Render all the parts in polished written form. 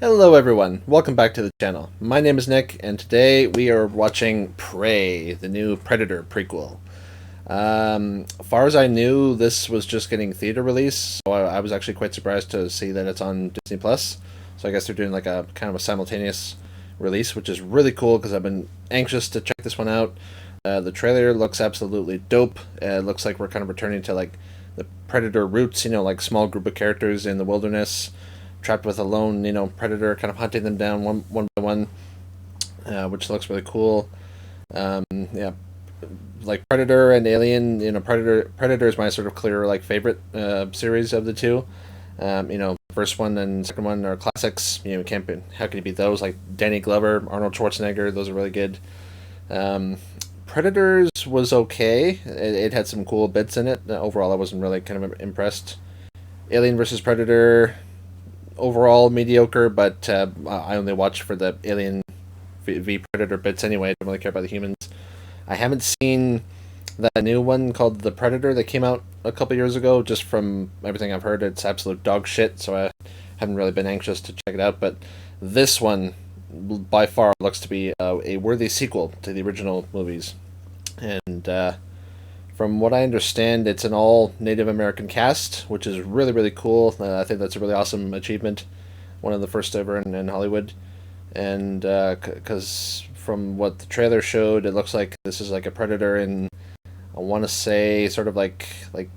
Hello everyone, welcome back to the channel. My name is Nick, and today we are watching Prey, the new Predator prequel. As far as I knew, this was just getting theater release, so I was actually quite surprised to see that it's on Disney+. So I guess they're doing like a kind of a simultaneous release, which is really cool because I've been anxious to check this one out. The trailer looks absolutely dope. It looks like we're kind of returning to like the Predator roots, like small group of characters in the wilderness, trapped with a lone, predator, kind of hunting them down one by one, which looks really cool. Yeah, like Predator and Alien, Predator is my sort of clear like favorite series of the two. First one and second one are classics. How can you beat those? Like Danny Glover, Arnold Schwarzenegger, those are really good. Predators was okay. It had some cool bits in it. Overall, I wasn't really kind of impressed. Alien versus Predator, overall mediocre, but I only watch for the Alien v Predator bits anyway. I don't really care about the humans. I haven't seen that new one called The Predator that came out a couple years ago. Just from everything I've heard, it's absolute dog shit, so I haven't really been anxious to check it out. But this one, by far, looks to be a worthy sequel to the original movies. And from what I understand, it's an all Native American cast, which is really, really cool. I think that's a really awesome achievement. One of the first ever in Hollywood. And because from what the trailer showed, it looks like this is like a Predator in, I want to say, sort of like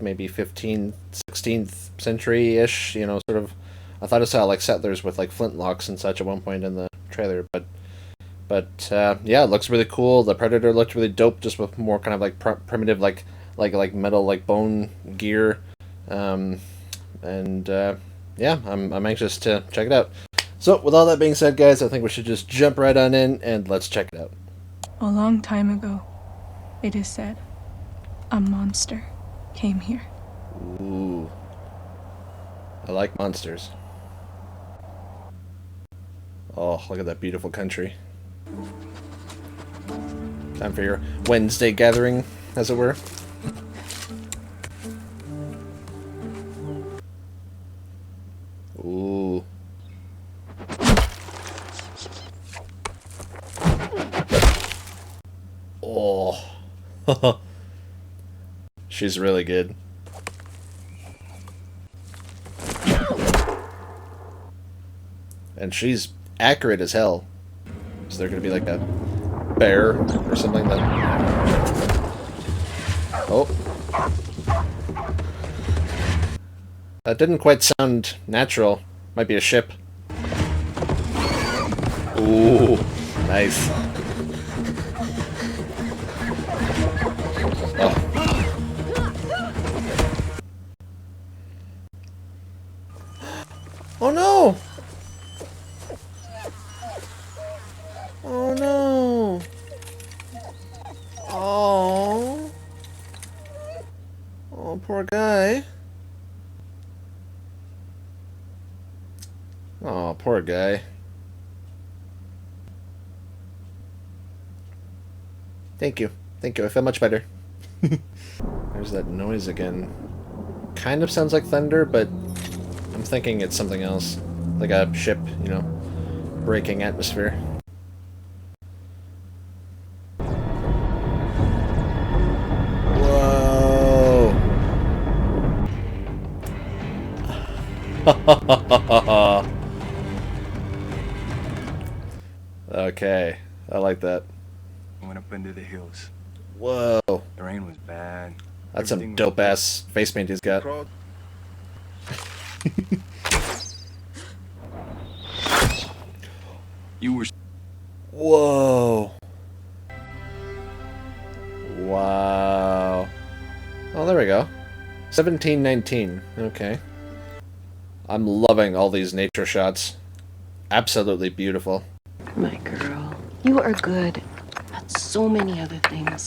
maybe 15th, 16th century-ish, sort of. I thought I saw like settlers with like flintlocks and such at one point in the trailer, but yeah, it looks really cool. The Predator looked really dope, just with more kind of like primitive, like metal, like bone gear, and yeah, I'm anxious to check it out. So with all that being said, guys, I think we should just jump right on in and let's check it out. A long time ago, it is said, a monster came here. Ooh, I like monsters. Oh, look at that beautiful country. Time for your Wednesday gathering, as it were. Ooh. Oh. She's really good. And she's accurate as hell. Is there gonna be like a bear or something that... Oh. That didn't quite sound natural. Might be a ship. Ooh, nice. Oh. Oh no! Oh no! Oh. Oh, poor guy. Oh, poor guy. Thank you. Thank you. I feel much better. There's that noise again. Kind of sounds like thunder, but I'm thinking it's something else. Like a ship, breaking atmosphere. Whoa! Okay, I like that. Went up into the hills. Whoa. The rain was bad. That's some dope-ass face paint he's got. You were... Whoa. Wow. Oh, there we go. 1719. Okay. I'm loving all these nature shots. Absolutely beautiful. My girl, you are good at so many other things.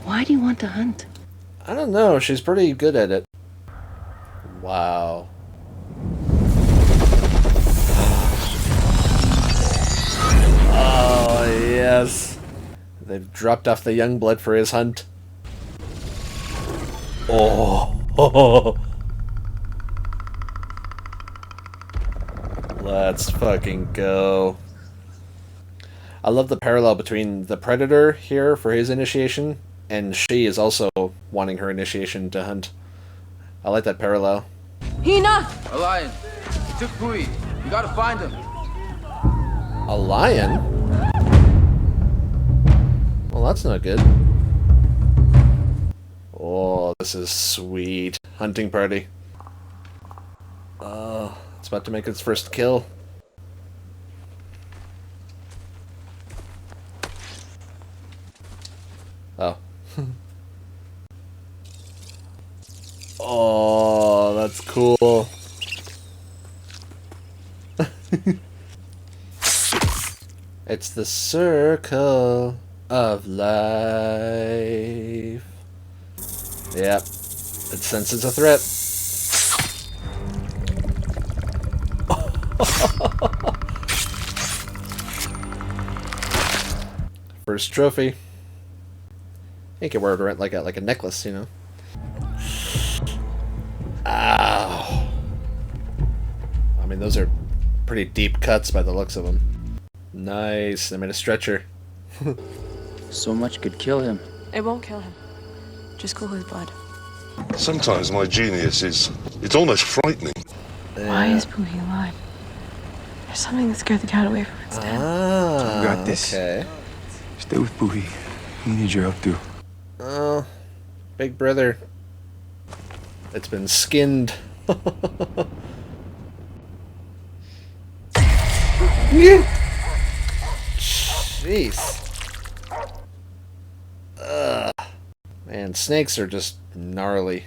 Why do you want to hunt? I don't know. She's pretty good at it. Wow. Oh, yes. They've dropped off the young blood for his hunt. Oh. Let's fucking go. I love the parallel between the predator here for his initiation, and she is also wanting her initiation to hunt. I like that parallel. Hina! A lion. He took Pui. You gotta find him. A lion? Well, that's not good. Oh, this is sweet. Hunting party. Oh, it's about to make its first kill. Oh. Oh, that's cool. It's the circle of life. Yep. It senses a threat. First trophy. You can wear it around like a necklace, you know. Ow. I mean, those are pretty deep cuts by the looks of them. Nice. I made a stretcher. So much could kill him. It won't kill him. Just cool his blood. Sometimes my genius is... it's almost frightening. Why is Pooey alive? There's something that scared the cat away from its den. Ah, You got this. okay. Stay with Pooey. We need your help too. Oh, big brother. It's been skinned. Jeez. Ugh. Man, snakes are just gnarly.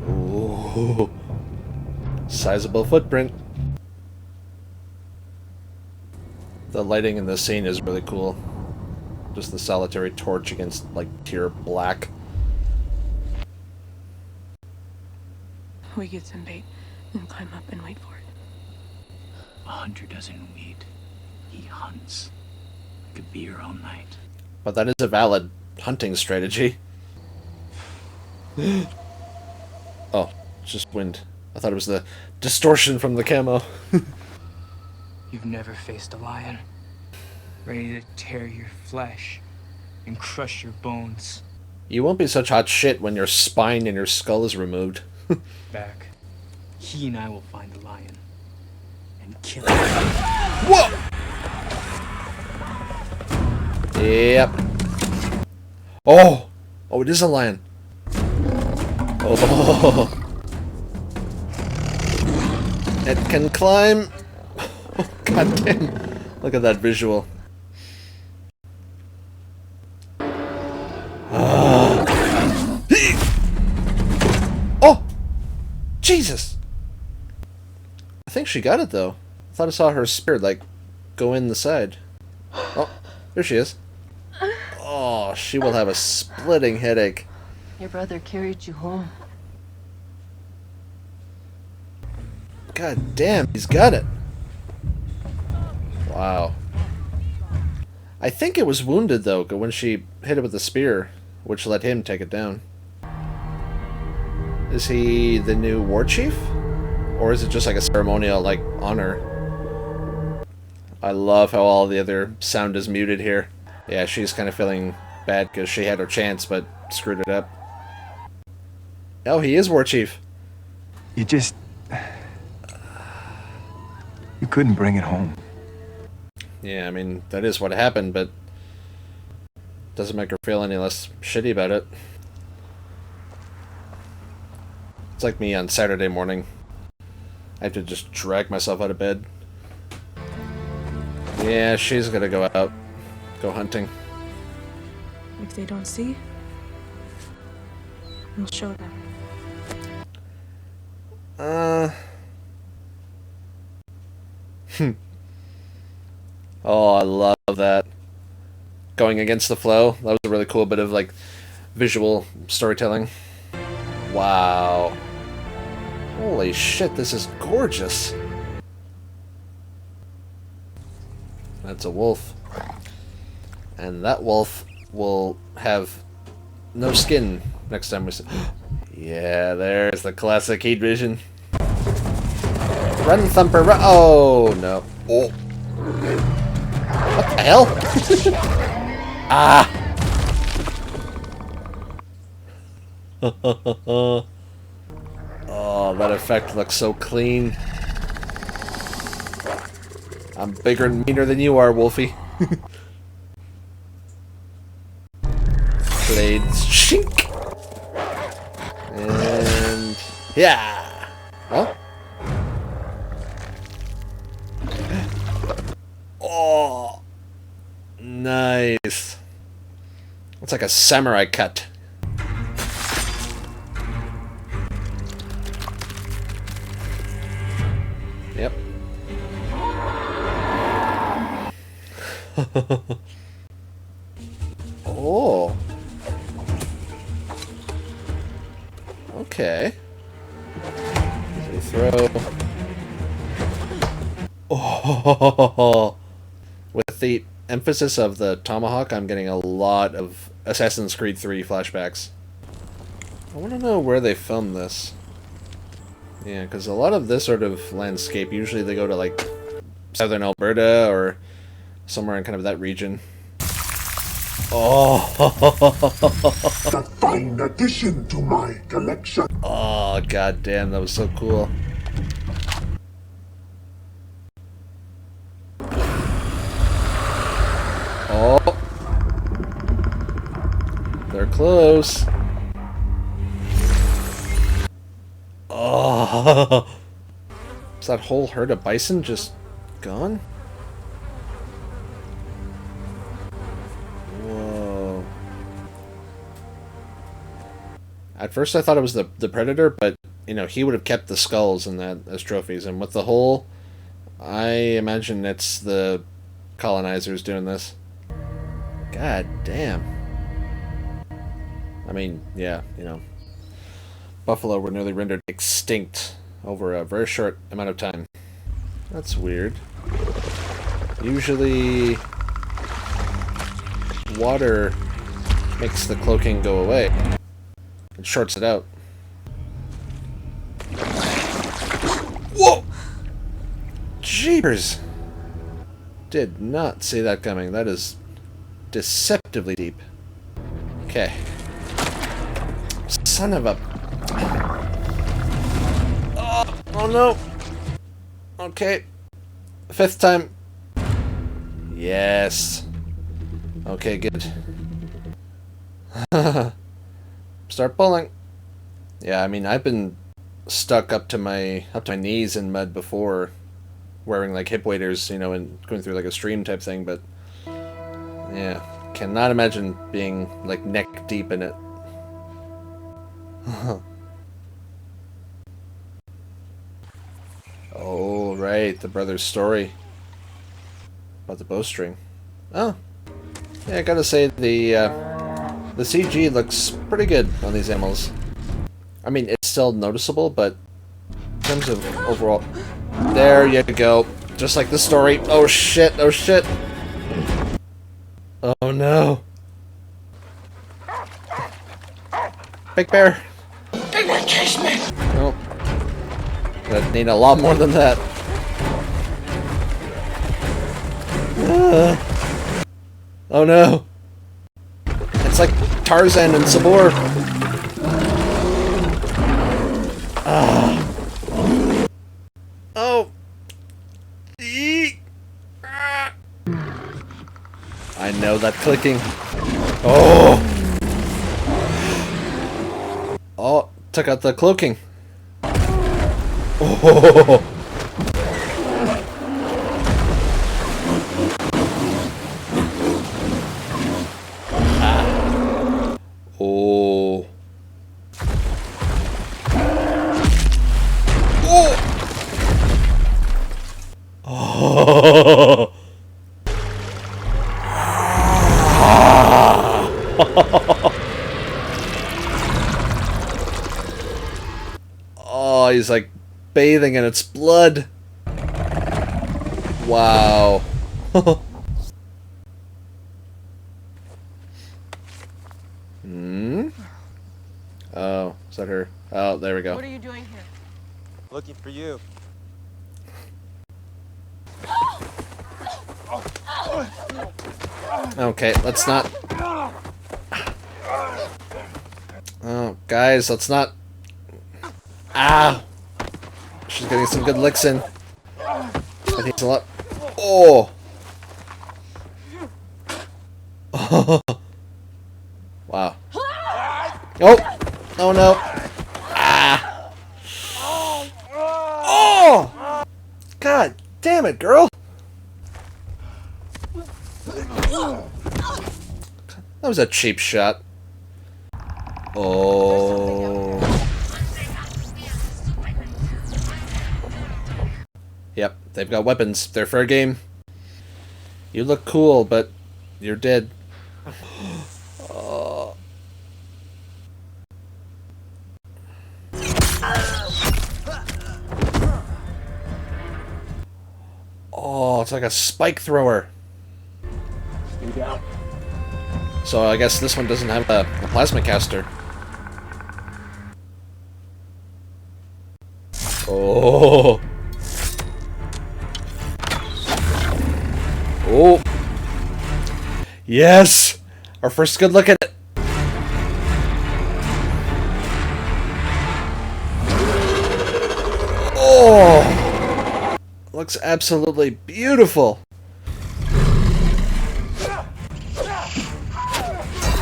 Ooh. Sizable footprint. The lighting in this scene is really cool. Just the solitary torch against, like, pure black. We get some bait and climb up and wait for it. A hunter doesn't wait. He hunts. Like a bear all night. But that is a valid hunting strategy. Oh, it's just wind. I thought it was the distortion from the camo. You've never faced a lion, ready to tear your flesh and crush your bones. You won't be such hot shit when your spine and your skull is removed. Back, he and I will find the lion and kill him. Whoa! Yep. Oh! Oh, it is a lion. Oh. It can climb. Oh, God damn. Look at that visual. Oh! Jesus! I think she got it, though. I thought I saw her spirit, like, go in the side. Oh, there she is. Oh, she will have a splitting headache. Your brother carried you home. God damn, he's got it. Wow. I think it was wounded, though, when she hit it with the spear, which let him take it down. Is he the new war chief? Or is it just like a ceremonial, like, honor? I love how all the other sound is muted here. Yeah, she's kind of feeling bad because she had her chance, but screwed it up. Oh, he is war chief. You just... you couldn't bring it home. Yeah, I mean, that is what happened, but doesn't make her feel any less shitty about it. It's like me on Saturday morning. I have to just drag myself out of bed. Yeah, she's gonna go out. Go hunting. If they don't see, we'll show them. Oh, I love that. Going against the flow. That was a really cool bit of, like, visual storytelling. Wow. Holy shit, this is gorgeous. That's a wolf. And that wolf will have no skin next time we see. Yeah, there's the classic heat vision. Run, Thumper, run. Oh, no. Oh. What the hell? Ah! Oh, that effect looks so clean. I'm bigger and meaner than you are, Wolfie. Blades. Shink! And... yeah! Well... oh! Nice. It's like a samurai cut. Yep. Oh. Okay. So throw. Oh. With the emphasis of the tomahawk, I'm getting a lot of Assassin's Creed 3 flashbacks. I want to know where they filmed this. Yeah, because a lot of this sort of landscape, usually they go to like southern Alberta or somewhere in kind of that region. Oh! A fine addition to my collection. Oh, god damn, that was so cool. Oh! They're close. Oh! Is that whole herd of bison just gone? Whoa. At first I thought it was the predator, but, you know, he would have kept the skulls and that as trophies. And with the hole, I imagine it's the colonizers doing this. God damn. I mean, yeah, you know. Buffalo were nearly rendered extinct over a very short amount of time. That's weird. Usually, water makes the cloaking go away. It shorts it out. Whoa! Jeepers! Did not see that coming. That is deceptively deep. Okay. Son of a... oh no! Okay. Fifth time. Yes. Okay, good. Start pulling. Yeah, I mean, I've been stuck up to my knees in mud before, wearing like hip waders, you know, and going through like a stream type thing, but yeah, cannot imagine being like neck deep in it. Oh, right, the brother's story about the bowstring. Oh, yeah, I gotta say the CG looks pretty good on these animals. I mean, it's still noticeable, but in terms of overall, there you go, just like the story. Oh shit! Oh shit! Oh no! Big bear! Oh. Gonna need a lot more than that. Oh no! It's like Tarzan and Sabor. Oh! I know that clicking. Oh! Oh, took out the cloaking. Oh! Ah. Oh! Oh! Oh! Oh, he's like bathing in its blood. Wow. Hmm? Oh, is that her? Oh, there we go. What are you doing here? Looking for you. Okay, let's not... Oh, guys, let's not... Ah! She's getting some good licks in. I think it's a lot... Oh! Wow. Oh! Oh no! Ah! Oh! God damn it, girl! That was a cheap shot. Oh. Yep, they've got weapons. They're fair game. You look cool, but you're dead. Oh, it's like a spike thrower. So I guess this one doesn't have a plasma caster. Oh. Oh. Yes! Our first good look at it. Oh! Looks absolutely beautiful.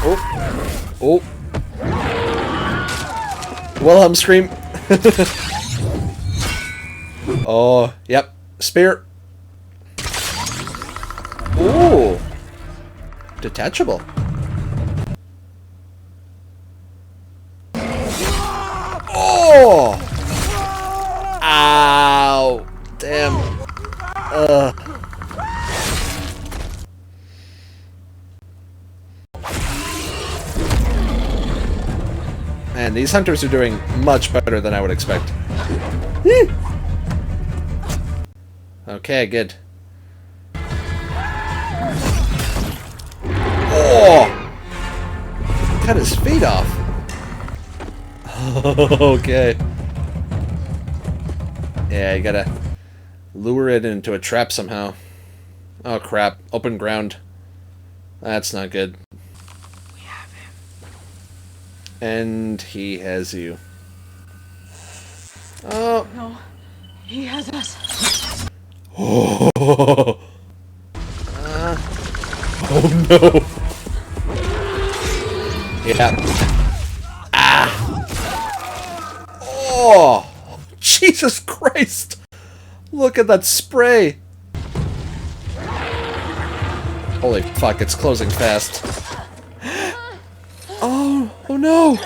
Oh. Oh. Wilhelm scream. Oh, yep. Spear. Ooh. Detachable. Oh! Ow! Damn. Ugh. Man, these hunters are doing much better than I would expect. Okay, good. Oh! Cut his feet off. Okay. Yeah, you gotta lure it into a trap somehow. Oh crap. Open ground. That's not good. We have him. And he has you. Oh. No, he has us. Oh. Oh no. Yeah. Ah. Oh. Jesus Christ. Look at that spray. Holy fuck, it's closing fast. Oh, oh no.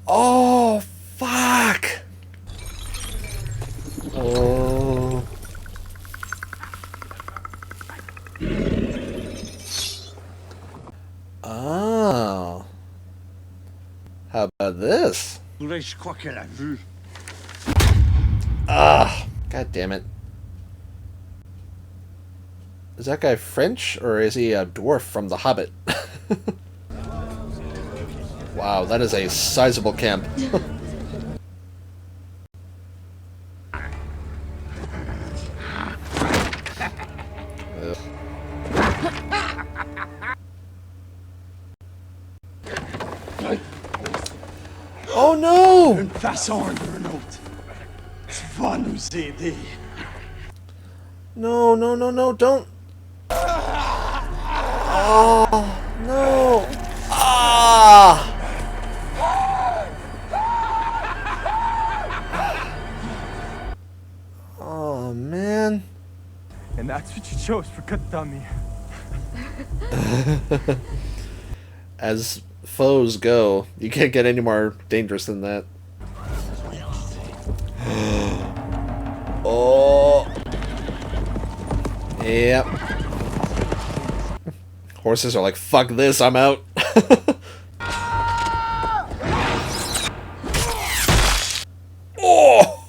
Oh, fuck. Oh. Oh. How about this? Ah, god damn it. Is that guy French, or is he a dwarf from The Hobbit? Wow, that is a sizable camp. Oh no! No, no, no, no, don't! Oh, no! Ah! Oh, man. And that's what you chose for cut dummy. As foes go, you can't get any more dangerous than that. Oh! Yep. Horses are like, fuck this, I'm out. Oh!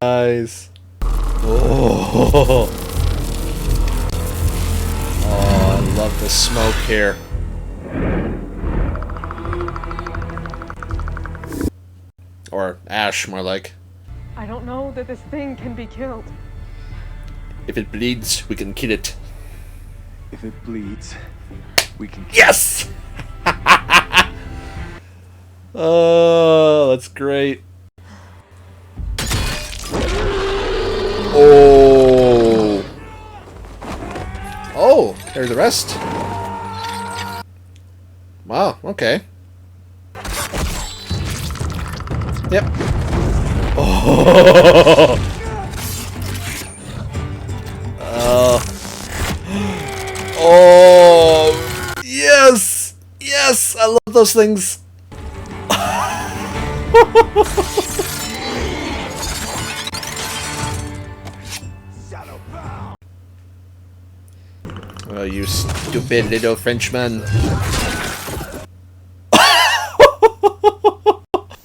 Nice. Oh! Oh, I love the smoke here. Or ash, more like. I don't know that this thing can be killed. If it bleeds, we can kill it. If it bleeds, we can. Yes! Oh, that's great. Oh. Oh, there's the rest. Wow, okay. Yep. Oh. Oh. Yes! Yes! I love those things. Oh, you stupid little Frenchman.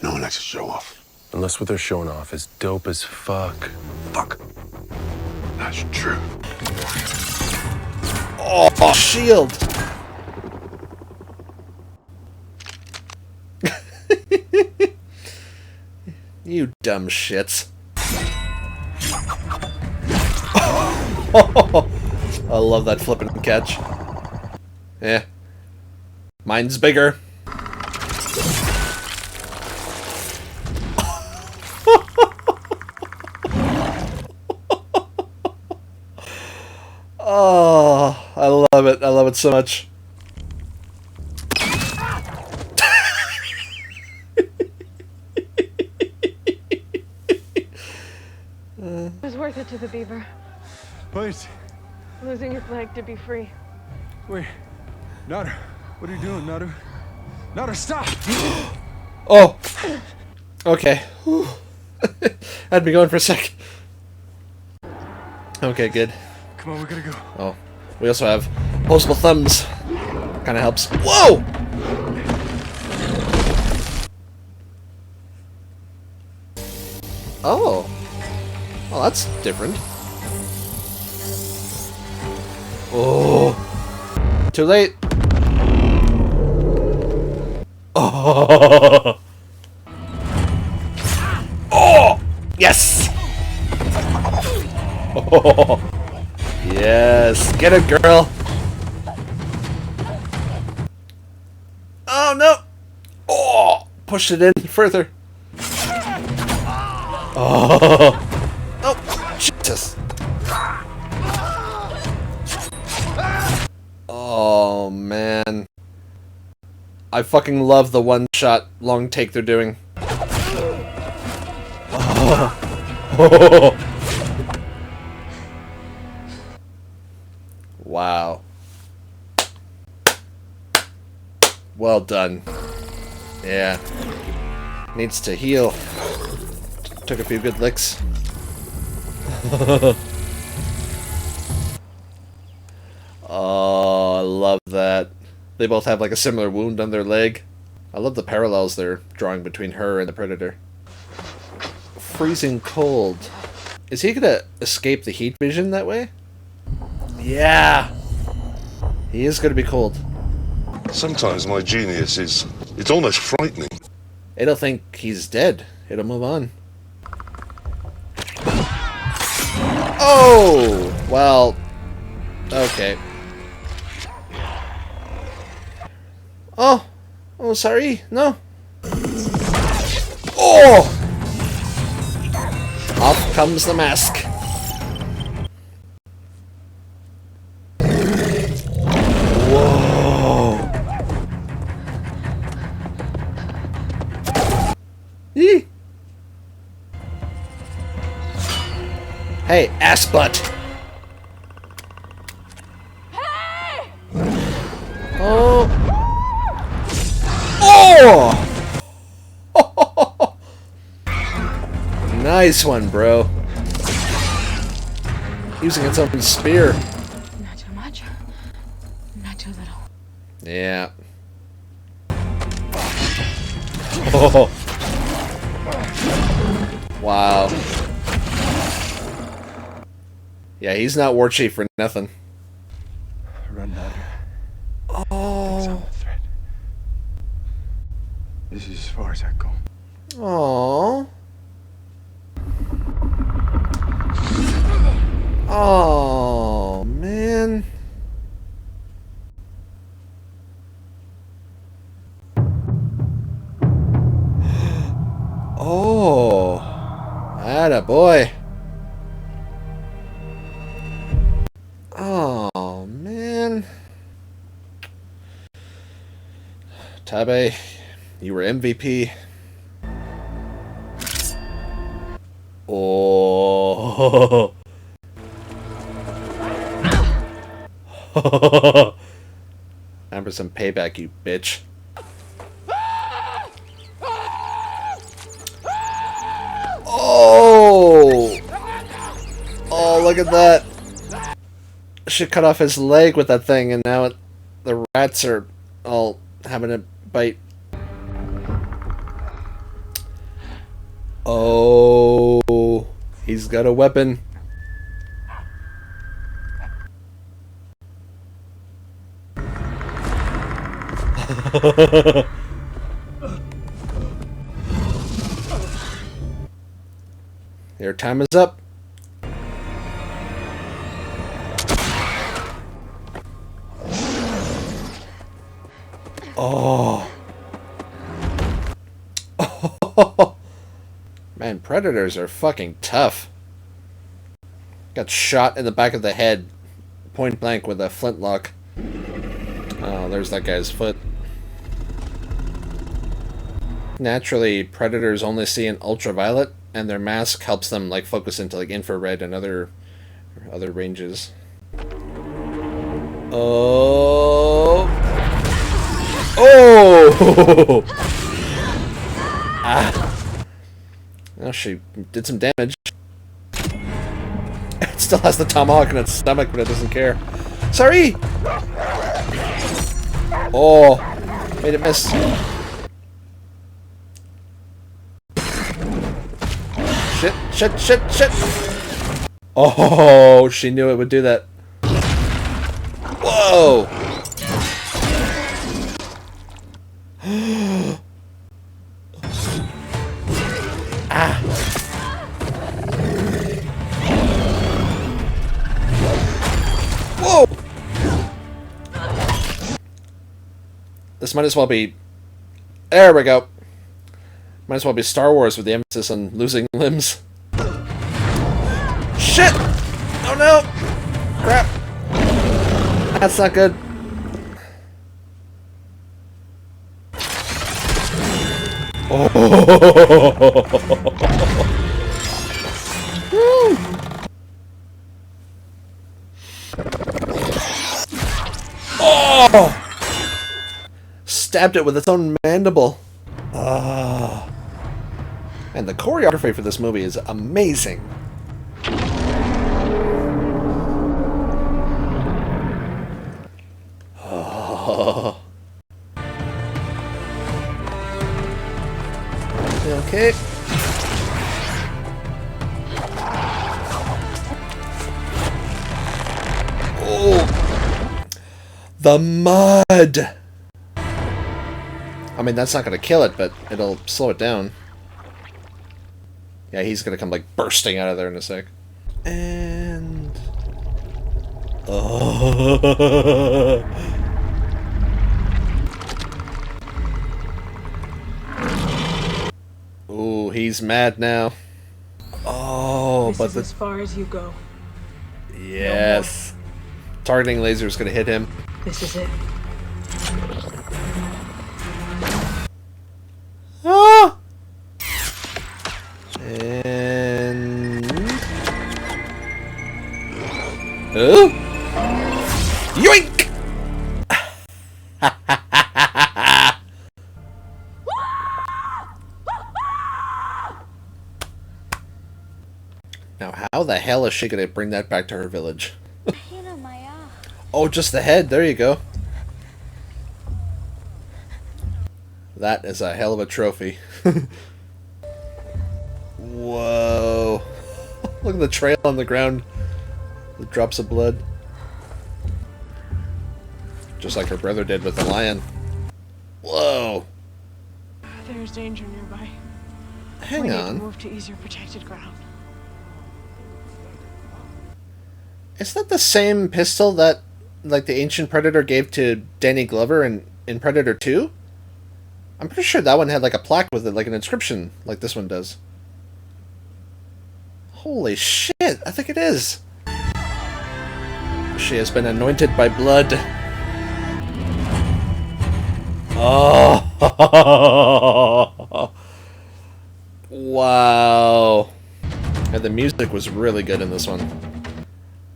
No one likes to show off. Unless what they're showing off is dope as fuck. Fuck. That's true. Oh, shield. You dumb shits. I love that flip and catch. Yeah. Mine's bigger. Oh, I love it. I love it so much. It was worth it to the beaver. Wait, Losing his leg to be free. wait. Naru, what are you doing, Naru? Naru, stop! Oh! Okay. I'd be going for a sec. Okay, good. Come on, we gotta go. Oh. We also have opposable thumbs. Kinda helps. Whoa! Oh. Well, that's different. Oh. Too late. Oh. Oh. Yes. Oh. Yes. Get it, girl. Oh no. Oh. Push it in further. Oh. Oh. Jesus. Oh, man. I fucking love the one-shot long take they're doing. Oh. Oh. Wow. Well done. Yeah. Needs to heal. Took a few good licks. Oh, I love that. They both have like a similar wound on their leg. I love the parallels they're drawing between her and the Predator. Freezing cold. Is he gonna escape the heat vision that way? Yeah! He is gonna be cold. Sometimes my genius is... it's almost frightening. It'll think he's dead. It'll move on. Oh! Well... okay. Oh! Oh, sorry. No. Oh! Off comes the mask. Whoa! Eee! Hey, ass butt! Hey! Oh! Oh! Nice one, bro. Using its own spear. Not too much. Not too little. Yeah. Oh. Wow. Yeah, he's not war chief for nothing. Run, Naru. Oh. Threat. This is as far as I go. Oh. Oh. Oh, atta boy. Oh man, Tabe, you were MVP. Oh. Time for some payback, you bitch. Oh! Oh, look at that. She cut off his leg with that thing, and now the rats are all having a bite. Oh, he's got a weapon. Your time is up. Oh. Oh. Man, predators are fucking tough. Got shot in the back of the head, point blank with a flintlock. Oh, there's that guy's foot. Naturally, predators only see in ultraviolet, and their mask helps them like focus into like infrared and other ranges. Oh! Oh! Ah! Well, she did some damage. It still has the tomahawk in its stomach, but it doesn't care. Sorry! Oh! Made it miss. Shit, shit, shit, shit! Oh, she knew it would do that. Whoa! Ah! Whoa! This might as well be... There we go. Might as well be Star Wars with the emphasis on losing limbs. Shit! Oh no! Crap! That's not good. Oh! Oh! Stabbed it with its own mandible. Ah. And the choreography for this movie is amazing. Oh. Okay. Oh. The mud. I mean, that's not going to kill it, but it'll slow it down. Yeah, he's going to come, like, bursting out of there in a sec. And... Oh. Ooh, he's mad now. Oh, This but is as far as you go. Yes. Targeting laser is going to hit him. This is it. Ah! And... Oh! Yoink! Now, how the hell is she going to bring that back to her village? Oh, just the head. There you go. That is a hell of a trophy. Whoa. Look at the trail on the ground. The drops of blood. Just like her brother did with the lion. Whoa. There's danger nearby. Hang we need on. to move to easier protected ground. Is that the same pistol that, like, the ancient Predator gave to Danny Glover in Predator 2? I'm pretty sure that one had like a plaque with it, like an inscription, like this one does. Holy shit! I think it is. She has been anointed by blood. Oh! Wow! And the music was really good in this one.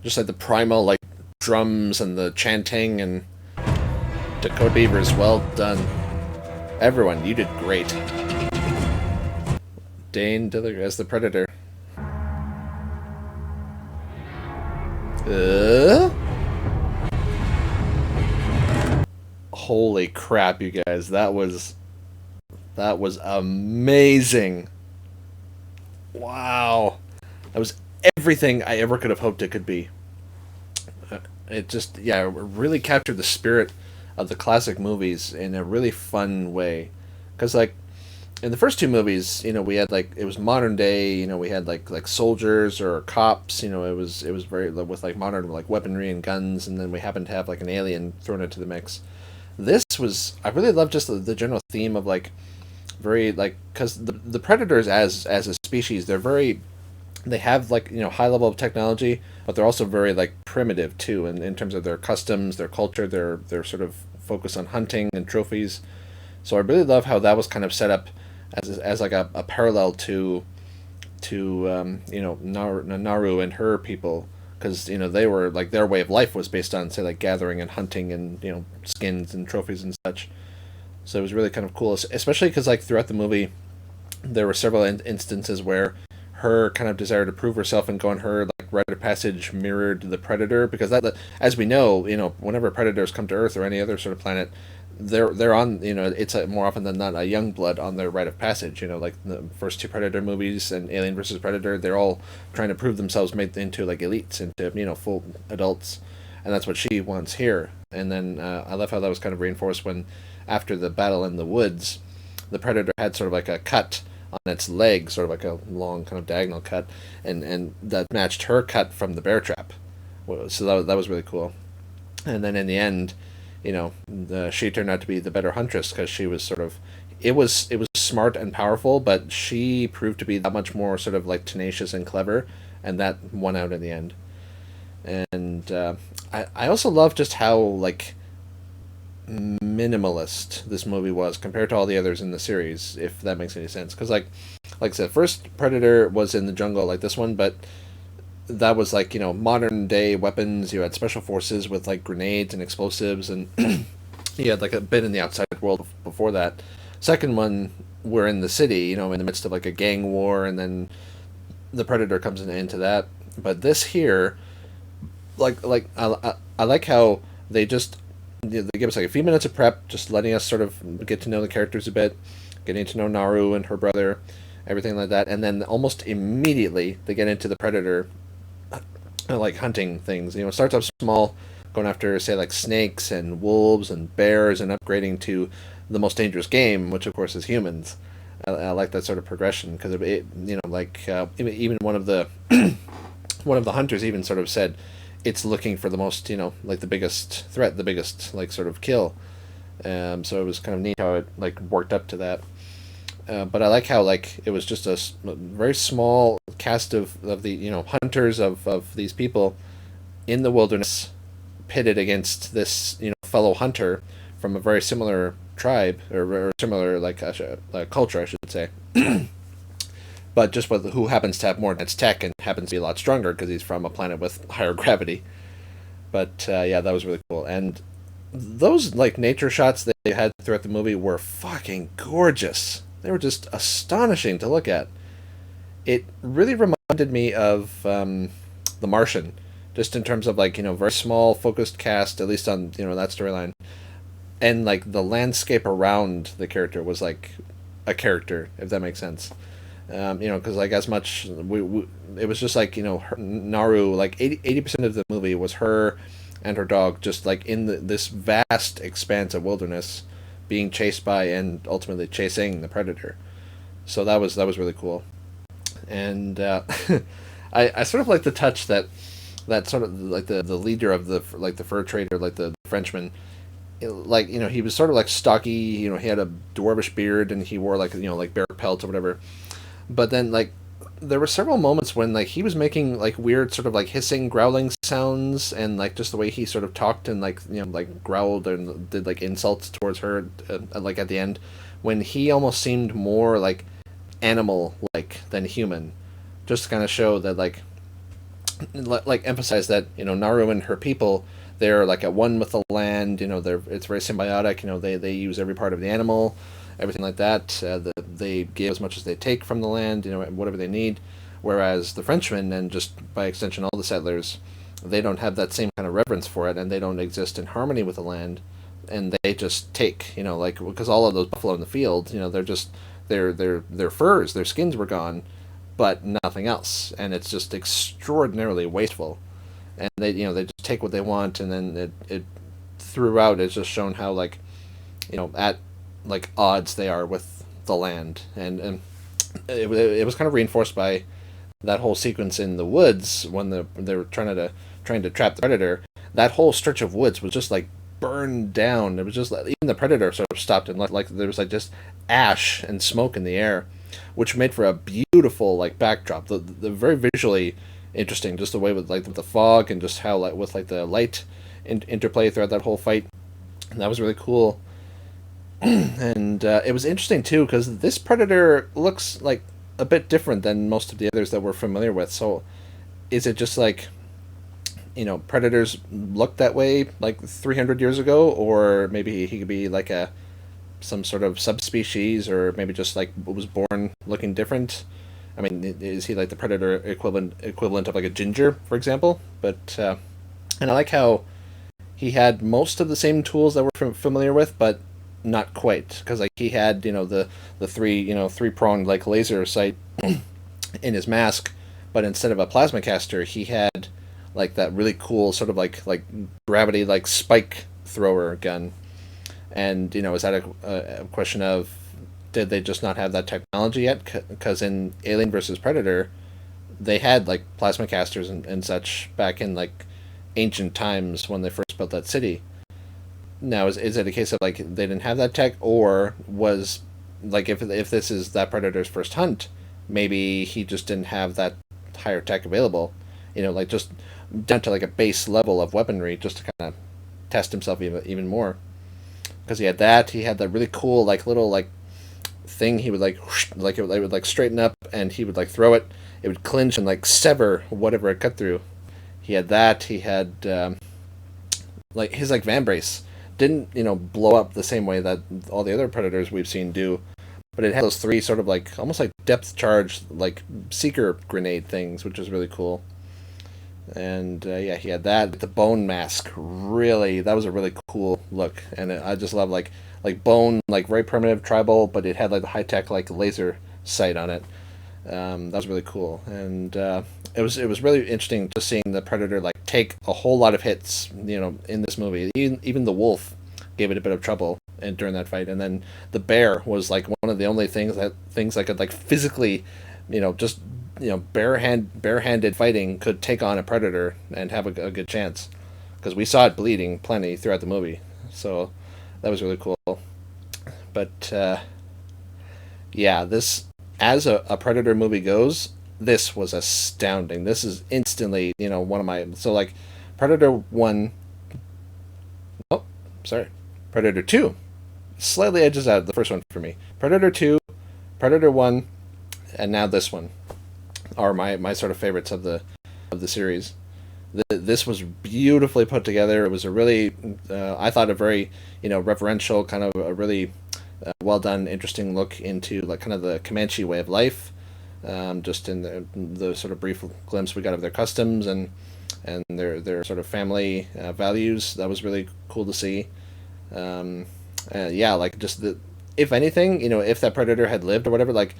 Just like the primal, like drums and the chanting, and Dakota Beavers, well done. Everyone, you did great. Dane Diller as the Predator. Holy crap, you guys! That was amazing. Wow, that was everything I ever could have hoped it could be. It just, yeah, it really captured the spirit of the classic movies in a really fun way. Because, like, in the first two movies, you know, we had, like, it was modern day, you know, we had, like soldiers or cops, you know, it was very, with, like, modern, like, weaponry and guns, and then we happened to have, like, an alien thrown into the mix. This was, I really love just the general theme of, like, very, like, because the predators as a species, they have, like, you know, high level of technology, but they're also very, like, primitive too, in terms of their customs, their culture, their sort of focus on hunting and trophies. So I really love how that was kind of set up as like a parallel to you know, Naru and her people, because, you know, they were, like, their way of life was based on, say, like, gathering and hunting and, you know, skins and trophies and such. So it was really kind of cool, especially because, like, throughout the movie there were several instances where her kind of desire to prove herself and go on her, like, rite of passage mirrored the Predator, because that, as we know, you know, whenever predators come to Earth or any other sort of planet, they're on, you know, it's more often than not a young blood on their rite of passage. You know, like the first two Predator movies and Alien versus Predator, they're all trying to prove themselves, made into, like, elites, into, you know, full adults, and that's what she wants here. And then I love how that was kind of reinforced when, after the battle in the woods, the Predator had sort of like a cut on its leg, sort of like a long kind of diagonal cut, and that matched her cut from the bear trap. So that was really cool. And then in the end, you know, she turned out to be the better huntress, because she was sort of, it was smart and powerful, but she proved to be that much more sort of, like, tenacious and clever, and that won out in the end. And I also love just how, like, minimalist this movie was compared to all the others in the series, if that makes any sense. Because, like I said, first Predator was in the jungle like this one, but that was, like, you know, modern day weapons. You had special forces with, like, grenades and explosives, and you had, like, a bit in the outside world before that. Second one, we're in the city, you know, in the midst of, like, a gang war, and then the Predator comes into that. But this here, like I like how they just, they give us, like, a few minutes of prep, just letting us sort of get to know the characters a bit, getting to know Naru and her brother, everything like that, and then almost immediately they get into the Predator, like, hunting things. You know, it starts off small, going after, say, like, snakes and wolves and bears, and upgrading to the most dangerous game, which of course is humans. I like that sort of progression, because it, you know, like, even one of the one of the hunters even sort of said it's looking for the most, you know, like, the biggest threat, the biggest, like, sort of kill. So it was kind of neat how it, like, worked up to that. But I like how, like, it was just a very small cast of the, you know, hunters of these people in the wilderness, pitted against this, you know, fellow hunter from a very similar tribe, or similar, like, culture, I should say. But just with who happens to have more advanced tech and happens to be a lot stronger because he's from a planet with higher gravity. But yeah, that was really cool. And those, like, nature shots that they had throughout the movie were fucking gorgeous. They were just astonishing to look at. It really reminded me of The Martian, just in terms of, like, you know, very small focused cast, at least on, you know, that storyline. And, like, the landscape around the character was like a character, if that makes sense. You know, because, like, as much it was just, like, you know, Naru, like, 80% of the movie was her and her dog just, like, in this vast expanse of wilderness, being chased by and ultimately chasing the Predator. So that was really cool. And I sort of like the touch that sort of, like, the leader of the, like, the fur trader, like the Frenchman, like, he was sort of like stocky. He had a dwarvish beard, and he wore like, like bear pelts or whatever. But then, like, there were several moments when, like, he was making like weird sort of like hissing, growling sounds, and like just the way he sort of talked and like, like growled and did like insults towards her, like at the end, when he almost seemed more like animal like than human, just to kind of show that, like emphasize that, Naru and her people, they're like at one with the land. It's very symbiotic. They use every part of the animal, everything like that. They give as much as they take from the land, whatever they need. Whereas the Frenchmen, and just by extension all the settlers, they don't have that same kind of reverence for it, and they don't exist in harmony with the land, and they just take, like, because all of those buffalo in the field, they're just their furs, their skins were gone, but nothing else, and it's just extraordinarily wasteful. And they just take what they want, and then it throughout it's just shown how, like, at like odds they are with the land, and it was kind of reinforced by that whole sequence in the woods when they were trying to trap the predator. That whole stretch of woods was just like burned down. It was just like, even the predator sort of stopped, and like there was like just ash and smoke in the air, which made for a beautiful like backdrop. The very visually interesting, just the way with like the fog, and just how, like, with like the light interplay throughout that whole fight. And that was really cool. And it was interesting too, because this predator looks like a bit different than most of the others that we're familiar with. So is it just like, predators looked that way like 300 years ago, or maybe he could be like some sort of subspecies, or maybe just like was born looking different? I mean, is he like the predator equivalent of like a ginger, for example? But and I like how he had most of the same tools that we're familiar with, but not quite, because like he had, the three-pronged like laser sight in his mask, but instead of a plasma caster, he had like that really cool sort of like gravity like spike thrower gun. And is that a question of, did they just not have that technology yet? Because in Alien versus Predator, they had like plasma casters and such back in like ancient times when they first built that city. Now, is it a case of like they didn't have that tech, or was, like, if this is that predator's first hunt, maybe he just didn't have that higher tech available, like just down to like a base level of weaponry, just to kind of test himself even more. Because he had that really cool like little like thing. He would like it would like straighten up, and he would like throw it. It would clinch and like sever whatever it cut through. He had that. He had like his like van brace didn't blow up the same way that all the other predators we've seen do, but it had those three sort of like almost like depth charge like seeker grenade things, which was really cool. And yeah, he had that. The bone mask, really, that was a really cool look, and I just love like bone, like very primitive tribal, but it had like the high tech like laser sight on it. That was really cool, and it was really interesting just seeing the predator like take a whole lot of hits, in this movie. Even the wolf gave it a bit of trouble and during that fight, and then the bear was like one of the only things that could like physically, just barehanded fighting could take on a predator and have a good chance, because we saw it bleeding plenty throughout the movie. So that was really cool. But yeah, this, as a Predator movie goes, this was astounding. This is instantly, one of my... So, like, Predator 1... Oh, sorry. Predator 2 slightly edges out the first one for me. Predator 2, Predator 1, and now this one are my sort of favorites of the series. This was beautifully put together. It was a really, I thought, a very, reverential, kind of a really well done, interesting look into like kind of the Comanche way of life. Just in the sort of brief glimpse we got of their customs and their sort of family values. That was really cool to see. Yeah, like just if anything, if that predator had lived or whatever, like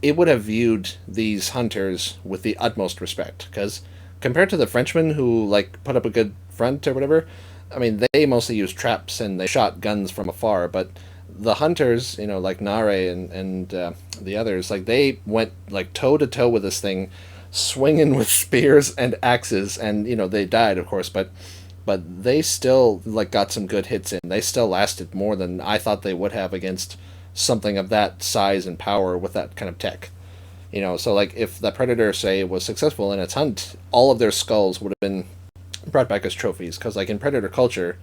it would have viewed these hunters with the utmost respect, because compared to the Frenchmen who like put up a good front or whatever, I mean, they mostly used traps and they shot guns from afar, but the hunters, like Naru and the others, like they went like toe to toe with this thing, swinging with spears and axes, and they died, of course, but but they still like got some good hits in. They still lasted more than I thought they would have against something of that size and power with that kind of tech. So like if the Predator, say, was successful in its hunt, all of their skulls would have been brought back as trophies, because like in Predator culture,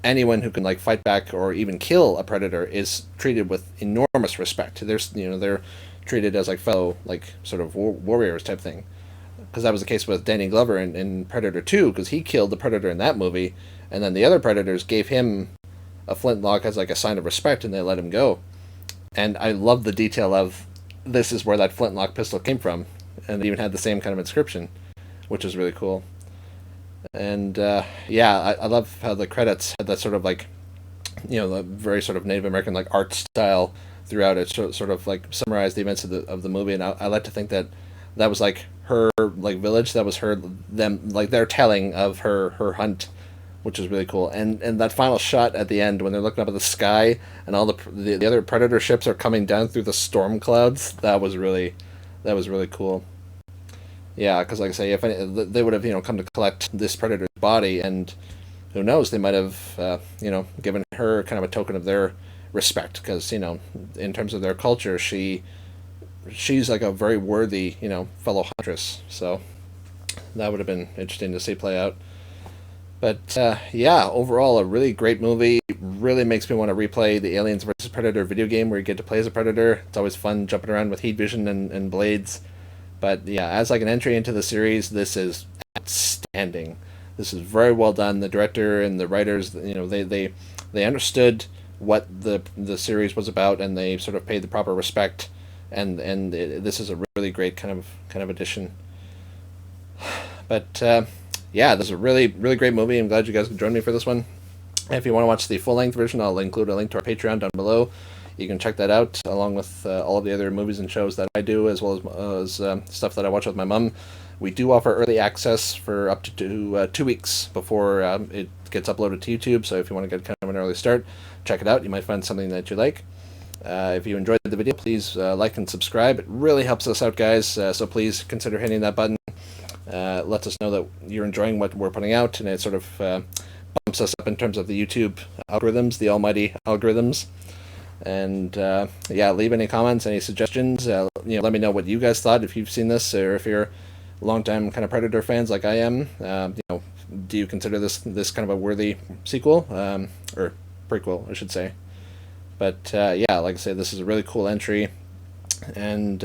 anyone who can like fight back or even kill a Predator is treated with enormous respect. They're treated as like fellow, like sort of warriors type thing, because that was the case with Danny Glover in Predator 2, because he killed the Predator in that movie, and then the other Predators gave him a flintlock as like a sign of respect, and they let him go. And I love the detail of this is where that flintlock pistol came from, and it even had the same kind of inscription, which is really cool. And I love how the credits had that sort of like, the very sort of Native American like art style throughout it, sort of like summarized the events of the movie. And I like to think that was like her like village, that was them like their telling of her hunt, which is really cool. And that final shot at the end when they're looking up at the sky and all the other Predator ships are coming down through the storm clouds, that was really cool. Yeah, because like I say, if they would have come to collect this Predator's body, and who knows, they might have given her kind of a token of their respect, because in terms of their culture, she's like a very worthy fellow huntress. So that would have been interesting to see play out. But overall, a really great movie. Really makes me want to replay the Aliens vs. Predator video game, where you get to play as a Predator. It's always fun jumping around with heat vision and blades. But yeah, as like an entry into the series, this is outstanding. This is very well done. The director and the writers, they understood what the series was about, and they sort of paid the proper respect. And this is a really great kind of addition. But this is a really really great movie. I'm glad you guys could join me for this one. If you want to watch the full length version, I'll include a link to our Patreon down below. You can check that out, along with all of the other movies and shows that I do, as well as stuff that I watch with my mom. We do offer early access for up to 2 weeks before it gets uploaded to YouTube, so if you want to get kind of an early start, check it out. You might find something that you like. If you enjoyed the video, please like and subscribe. It really helps us out, guys, so please consider hitting that button. Lets us know that you're enjoying what we're putting out, and it sort of bumps us up in terms of the YouTube algorithms, the almighty algorithms. And leave any comments, any suggestions. Let me know what you guys thought, if you've seen this, or if you're longtime kind of Predator fans like I am. Do you consider this kind of a worthy sequel, or prequel, I should say? But like I say, this is a really cool entry. And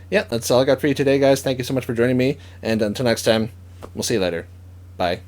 that's all I got for you today, guys. Thank you so much for joining me, and until next time, we'll see you later. Bye.